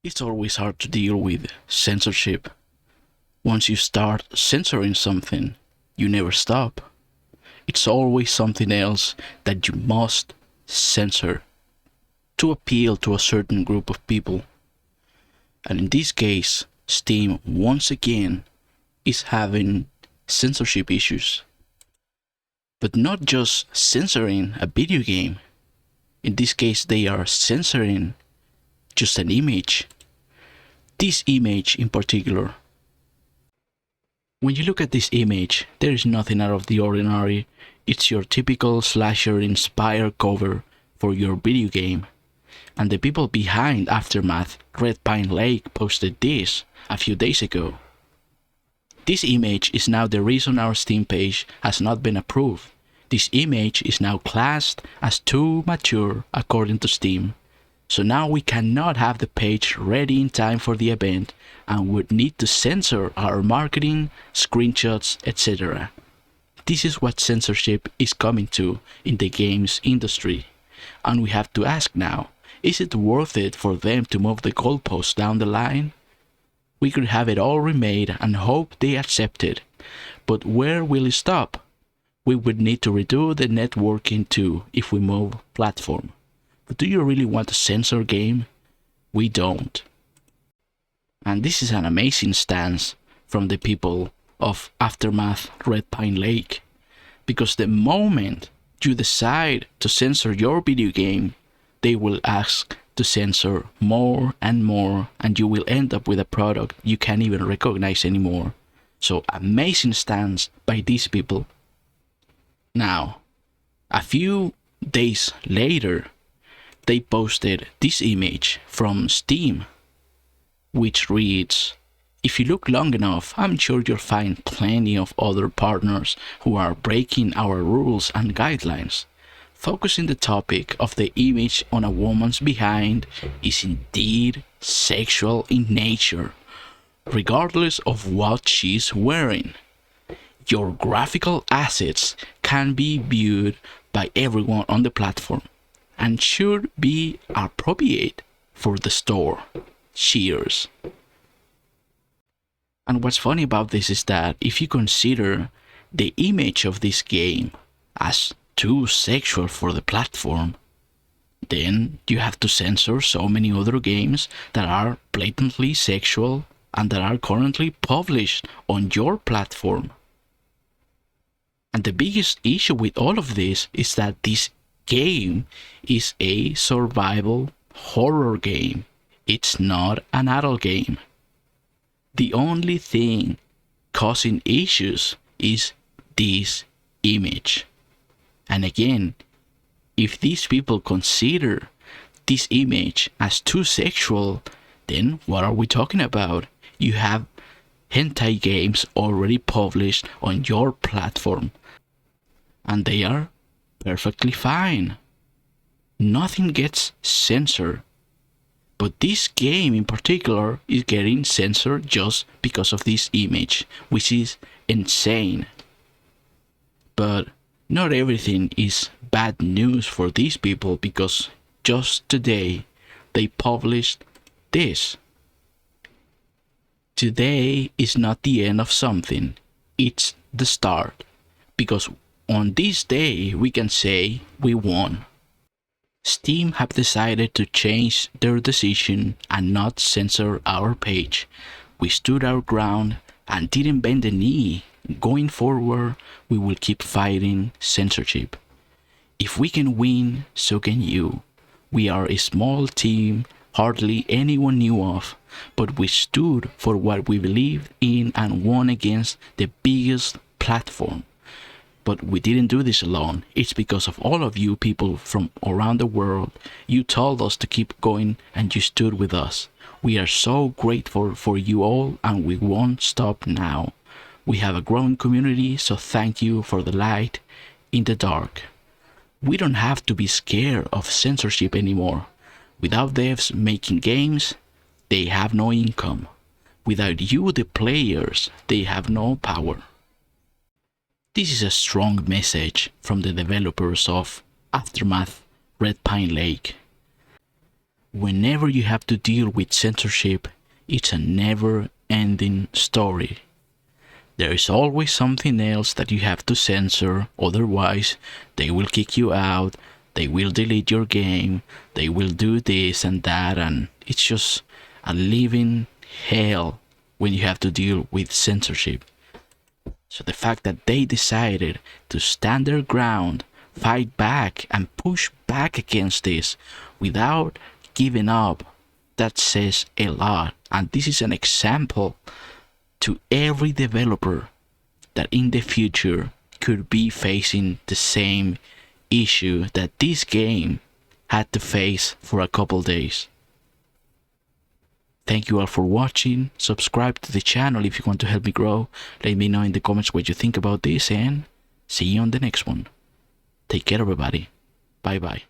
It's always hard to deal with censorship. Once you start censoring something, you never stop. It's always something else that you must censor to appeal to a certain group of people. And in this case, Steam once again is having censorship issues. But not just censoring a video game. In this case, they are censoring just an image. This image in particular. When you look at this image, there is nothing out of the ordinary. It's your typical slasher-inspired cover for your video game. And the people behind Aftermath, Red Pine Lake, posted this a few days ago. This image is now the reason our Steam page has not been approved. This image is now classed as too mature according to Steam. So now we cannot have the page ready in time for the event and would need to censor our marketing, screenshots, etc. This is what censorship is coming to in the games industry. And we have to ask now, is it worth it for them to move the goalposts down the line? We could have it all remade and hope they accept it. But where will it stop? We would need to redo the networking too if we move platform. But do you really want a censor game? We don't. And this is an amazing stance from the people of Aftermath Red Pine Lake. Because the moment you decide to censor your video game, they will ask to censor more and more, and you will end up with a product you can't even recognize anymore. So amazing stance by these people. Now, a few days later, they posted this image from Steam, which reads, "If you look long enough, I'm sure you'll find plenty of other partners who are breaking our rules and guidelines. Focusing the topic of the image on a woman's behind is indeed sexual in nature, regardless of what she's wearing. Your graphical assets can be viewed by everyone on the platform and should be appropriate for the store. Cheers." And what's funny about this is that if you consider the image of this game as too sexual for the platform, then you have to censor so many other games that are blatantly sexual and that are currently published on your platform. And the biggest issue with all of this is that this game is a survival horror game. It's not an adult game. The only thing causing issues is this image. And again, if these people consider this image as too sexual, then what are we talking about? You have hentai games already published on your platform, and they are perfectly fine. Nothing gets censored. But this game in particular is getting censored just because of this image, which is insane. But not everything is bad news for these people, because just today they published this. Today is not the end of something, it's the start. Because on this day we can say we won. Steam have decided to change their decision and not censor our page. We stood our ground and didn't bend the knee. Going forward, we will keep fighting censorship. If we can win, so can you. We are a small team hardly anyone knew of, but we stood for what we believed in and won against the biggest platform. But we didn't do this alone. It's because of all of you people from around the world. You told us to keep going and you stood with us. We are so grateful for you all, and we won't stop now. We have a growing community, so thank you for the light in the dark. We don't have to be scared of censorship anymore. Without devs making games, they have no income. Without you, the players, they have no power. This is a strong message from the developers of Aftermath Red Pine Lake. whenever you have to deal with censorship, it's a never-ending story. There is always something else that you have to censor, otherwise they will kick you out, they will delete your game, they will do this and that, and it's just a living hell when you have to deal with censorship. So the fact that they decided to stand their ground, fight back, and push back against this without giving up, that says a lot. And this is an example to every developer that in the future could be facing the same issue that this game had to face for a couple days. Thank you all for watching. Subscribe to the channel if you want to help me grow. Let me know in the comments what you think about this, and see you on the next one. Take care, everybody. Bye bye.